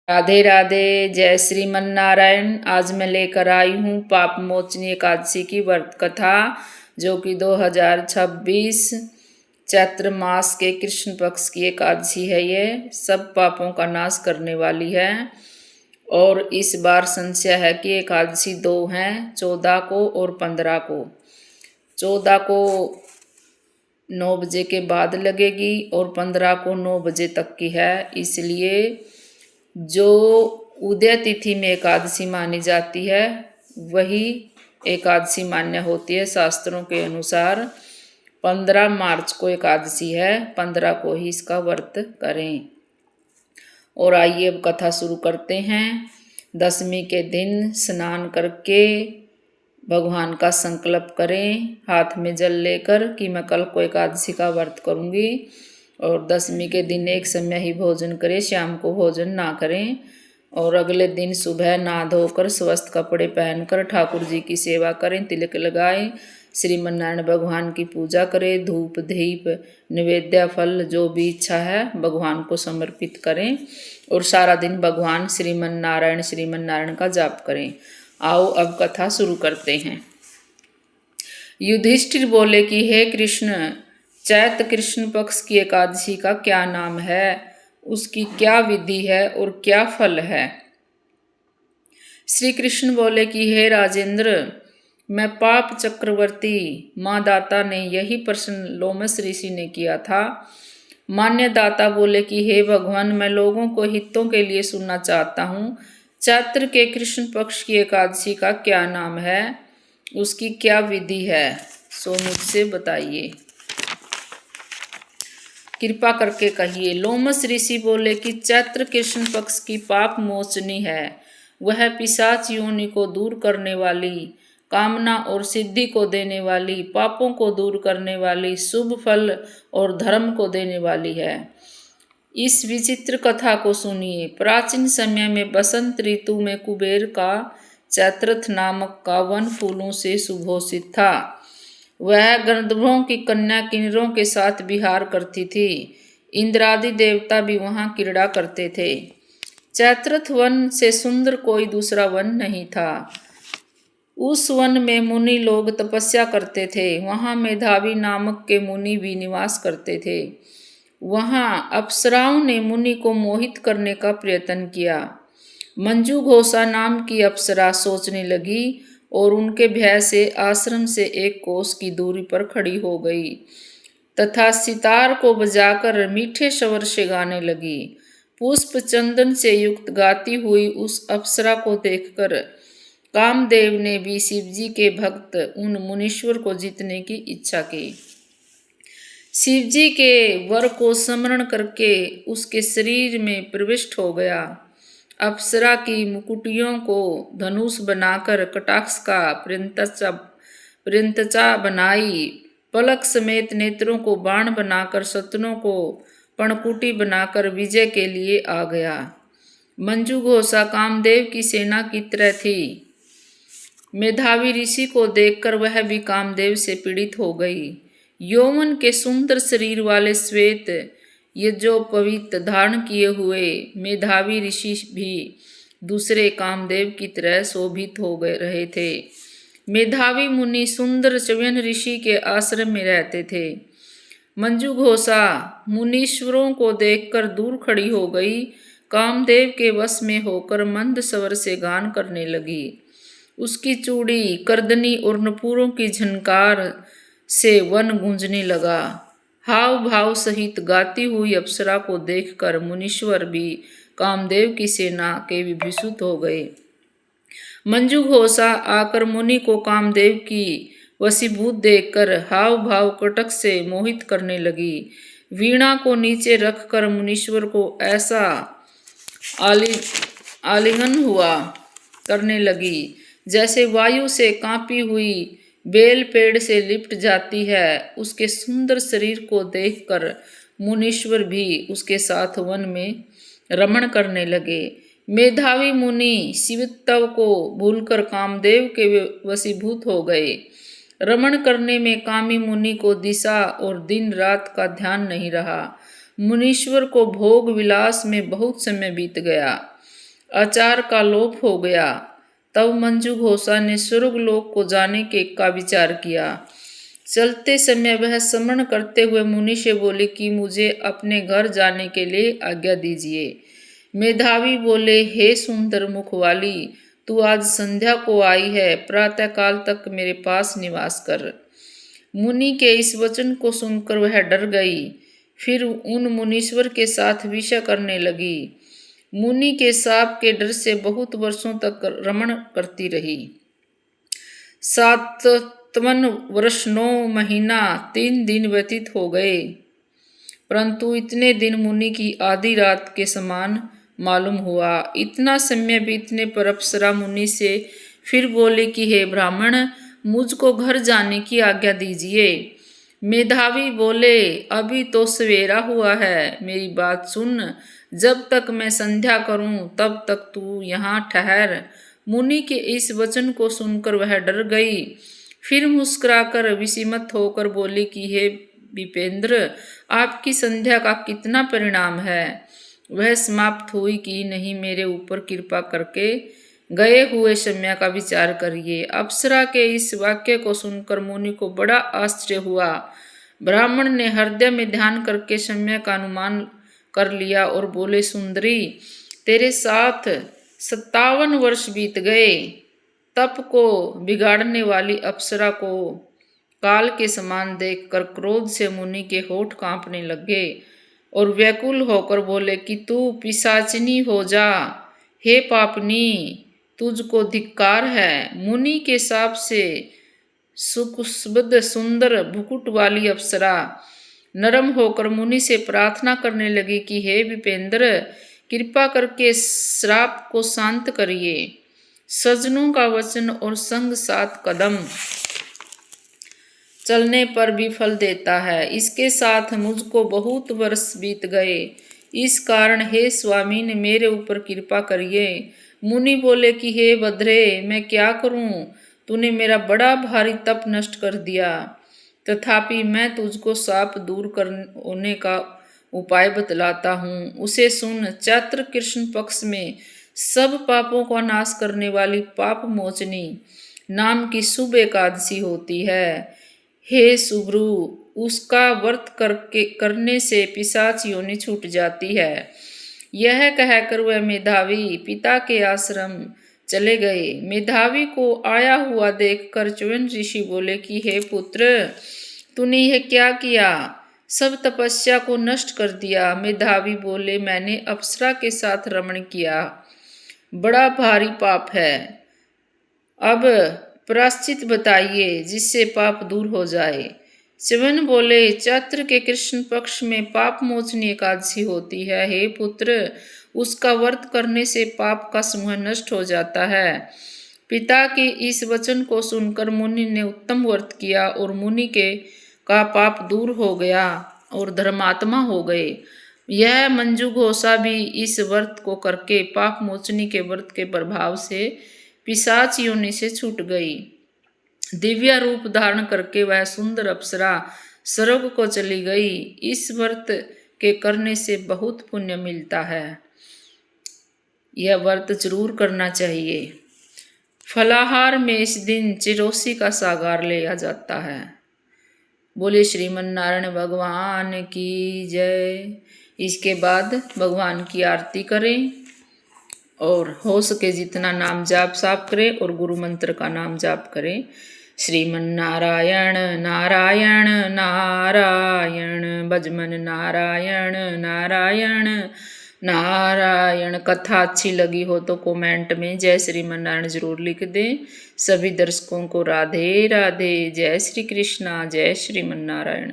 राधे राधे। जय श्रीमन नारायण। आज मैं लेकर आई हूँ पाप मोचनी एकादशी की व्रत कथा, जो कि 2026 चैत्र मास के कृष्ण पक्ष की एकादशी है। ये सब पापों का नाश करने वाली है। और इस बार संशय है कि एकादशी दो हैं, 14 को और 15 को। 14 को 9 बजे के बाद लगेगी और 15 को 9 बजे तक की है। इसलिए जो उदय तिथि में एकादशी मानी जाती है वही एकादशी मान्य होती है। शास्त्रों के अनुसार 15 मार्च को एकादशी है, 15 को ही इसका व्रत करें। और आइए अब कथा शुरू करते हैं। दशमी के दिन स्नान करके भगवान का संकल्प करें, हाथ में जल लेकर कि मैं कल को एकादशी का व्रत करूंगी। और दशमी के दिन एक समय ही भोजन करें, शाम को भोजन ना करें। और अगले दिन सुबह नहा धोकर स्वस्थ कपड़े पहनकर ठाकुर जी की सेवा करें, तिलक लगाएं, श्रीमन्नारायण भगवान की पूजा करें, धूप दीप निवेद्य फल जो भी इच्छा है भगवान को समर्पित करें। और सारा दिन भगवान श्रीमन्नारायण का जाप करें। आओ अब कथा शुरू करते हैं। युधिष्ठिर बोले कि हे कृष्ण, चैत्र कृष्ण पक्ष की एकादशी का क्या नाम है, उसकी क्या विधि है और क्या फल है। श्री कृष्ण बोले कि हे राजेंद्र, मैं पाप चक्रवर्ती माँ दाता ने यही प्रश्न लोमस ऋषि ने किया था। मान्य दाता बोले कि हे भगवान, मैं लोगों को हितों के लिए सुनना चाहता हूँ। चैत्र के कृष्ण पक्ष की एकादशी का क्या नाम है, उसकी क्या विधि है, सो मुझसे बताइए, कृपा करके कहिए। लोमस ऋषि बोले कि चैत्र कृष्ण पक्ष की पाप मोचनी है। वह पिशाच योनि को दूर करने वाली, कामना और सिद्धि को देने वाली, पापों को दूर करने वाली, शुभ फल और धर्म को देने वाली है। इस विचित्र कथा को सुनिए। प्राचीन समय में बसंत ऋतु में कुबेर का चैत्रथ नामक का वन फूलों से सुभूषित था। वह गंधर्वों की कन्या किन्नरों के साथ विहार करती थी। इंद्रादि देवता भी वहां क्रीड़ा करते थे। चैत्रथ वन से सुंदर कोई दूसरा वन नहीं था। उस वन में मुनि लोग तपस्या करते थे। वहां मेधावी नामक के मुनि भी निवास करते थे। वहां अप्सराओं ने मुनि को मोहित करने का प्रयत्न किया। मंजू घोषा नाम की अप्सरा सोचने लगी और उनके भय से आश्रम से 1 कोस की दूरी पर खड़ी हो गई तथा सितार को बजाकर मीठे स्वर से गाने लगी। पुष्प चंदन से युक्त गाती हुई उस अप्सरा को देखकर कामदेव ने भी शिवजी के भक्त उन मुनीश्वर को जीतने की इच्छा की। शिवजी के वर को स्मरण करके उसके शरीर में प्रविष्ट हो गया। अप्सरा की मुकुटियों को धनुष बनाकर कटाक्ष का प्रियंतचा बनाई। पलक समेत नेत्रों को बाण बनाकर सतनों को पणकुटी बनाकर विजय के लिए आ गया। मंजू घोषा कामदेव की सेना की तरह थी। मेधावी ऋषि को देखकर वह भी कामदेव से पीड़ित हो गई। यौवन के सुंदर शरीर वाले श्वेत यज्ञोपवीत धारण किए हुए मेधावी ऋषि भी दूसरे कामदेव की तरह शोभित हो गए रहे थे। मेधावी मुनि सुंदर च्यवन ऋषि के आश्रम में रहते थे। मंजू घोषा मुनीश्वरों को देखकर दूर खड़ी हो गई। कामदेव के वश में होकर मंद स्वर से गान करने लगी। उसकी चूड़ी, करदनी और नपुरों की झनकार से वन गूंजने लगा। हाव भाव सहित गाती हुई अप्सरा को देखकर मुनीश्वर भी कामदेव की सेना के विभूषित हो गए। मंजू घोषा आकर मुनि को कामदेव की वशीभूत देखकर हाव भाव कटक से मोहित करने लगी। वीणा को नीचे रखकर मुनीश्वर को ऐसा आलिंगन हुआ करने लगी जैसे वायु से कांपी हुई बेल पेड़ से लिपट जाती है। उसके सुंदर शरीर को देखकर मुनीश्वर भी उसके साथ वन में रमण करने लगे। मेधावी मुनि शिवत्व को भूलकर कामदेव के वशीभूत हो गए। रमण करने में कामी मुनि को दिशा और दिन रात का ध्यान नहीं रहा। मुनीश्वर को भोग विलास में बहुत समय बीत गया। आचार का लोप हो गया। तब मंजू घोषा ने स्वर्गलोक को जाने का विचार किया। चलते समय वह स्मरण करते हुए मुनि से बोले कि मुझे अपने घर जाने के लिए आज्ञा दीजिए। मेधावी बोले, हे सुंदर मुख वाली, तू आज संध्या को आई है, प्रातःकाल तक मेरे पास निवास कर। मुनि के इस वचन को सुनकर वह डर गई। फिर उन मुनीश्वर के साथ विषय करने लगी। मुनि के शाप के डर से बहुत वर्षों तक रमण करती रही। 57 वर्ष 9 महीना 3 दिन व्यतीत हो गए, परंतु इतने दिन मुनि की आधी रात के समान मालूम हुआ। इतना समय बीतने पर अप्सरा मुनि से फिर बोले कि हे ब्राह्मण, मुझको घर जाने की आज्ञा दीजिए। मेधावी बोले, अभी तो सवेरा हुआ है, मेरी बात सुन। जब तक मैं संध्या करूं तब तक तू यहाँ ठहर। मुनि के इस वचन को सुनकर वह डर गई। फिर मुस्कुराकर विस्मित होकर बोली कि हे विपेंद्र, आपकी संध्या का कितना परिणाम है? वह समाप्त हुई कि नहीं, मेरे ऊपर कृपा करके गए हुए समय का विचार करिए। अप्सरा के इस वाक्य को सुनकर मुनि को बड़ा आश्चर्य हुआ। ब्राह्मण ने हृदय में ध्यान करके समय का अनुमान कर लिया और बोले, सुंदरी, तेरे साथ 57 वर्ष बीत गए। तप को बिगाड़ने वाली अप्सरा को काल के समान देखकर क्रोध से मुनि के होठ कांपने लगे और व्याकुल होकर बोले कि तू पिशाचिनी हो जा। हे पापनी, तुझको धिक्कार है। मुनि के शाप से सुकुस्बद सुंदर भुकुट वाली अप्सरा नरम होकर मुनि से प्रार्थना करने लगी कि हे विपेंद्र, कृपा करके श्राप को शांत करिए। सज्जनों का वचन और संग 7 कदम चलने पर भी फल देता है। इसके साथ मुझको बहुत वर्ष बीत गए। इस कारण हे स्वामी ने मेरे ऊपर कृपा करिए। मुनि बोले कि हे बद्रे, मैं क्या करूं? तूने मेरा बड़ा भारी तप नष्ट कर दिया। तथापि मैं तुझको शाप दूर करने का उपाय बतलाता हूँ, उसे सुन। चैत्र कृष्ण पक्ष में सब पापों का नाश करने वाली पाप मोचनी नाम की शुभ एकादशी होती है। हे सुब्रू, उसका व्रत करने से पिशाच योनि छूट जाती है। यह कहकर वह मेधावी पिता के आश्रम चले गए। मेधावी को आया हुआ देखकर च्यवन ऋषि बोले कि हे पुत्र, तूने यह क्या किया? सब तपस्या को नष्ट कर दिया। मेधावी बोले, मैंने अप्सरा के साथ रमण किया, बड़ा भारी पाप है। अब प्रायश्चित बताइए जिससे पाप दूर हो जाए। च्यवन बोले, चैत्र के कृष्ण पक्ष में पाप मोचनी एकादशी होती है। हे पुत्र, उसका व्रत करने से पाप का समूह नष्ट हो जाता है। पिता के इस वचन को सुनकर मुनि ने उत्तम व्रत किया और मुनि का पाप दूर हो गया और धर्मात्मा हो गए। यह मंजू घोषा भी इस व्रत को करके पाप मोचनी के व्रत के प्रभाव से पिशाच योनि से छूट गई। दिव्य रूप धारण करके वह सुंदर अप्सरा स्वर्ग को चली गई। इस व्रत के करने से बहुत पुण्य मिलता है। यह व्रत जरूर करना चाहिए। फलाहार में इस दिन चिरोसी का सागार लिया जाता है। बोले श्रीमन नारायण भगवान की जय। इसके बाद भगवान की आरती करें और हो सके जितना नाम जाप साप करें और गुरु मंत्र का नाम जाप करें। श्रीमन नारायण नारायण नारायण, भजमन नारायण नारायण नारायण। कथा अच्छी लगी हो तो कमेंट में जय श्रीमन नारायण जरूर लिख दें। सभी दर्शकों को राधे राधे। जय श्री कृष्णा, जय श्रीमन नारायण।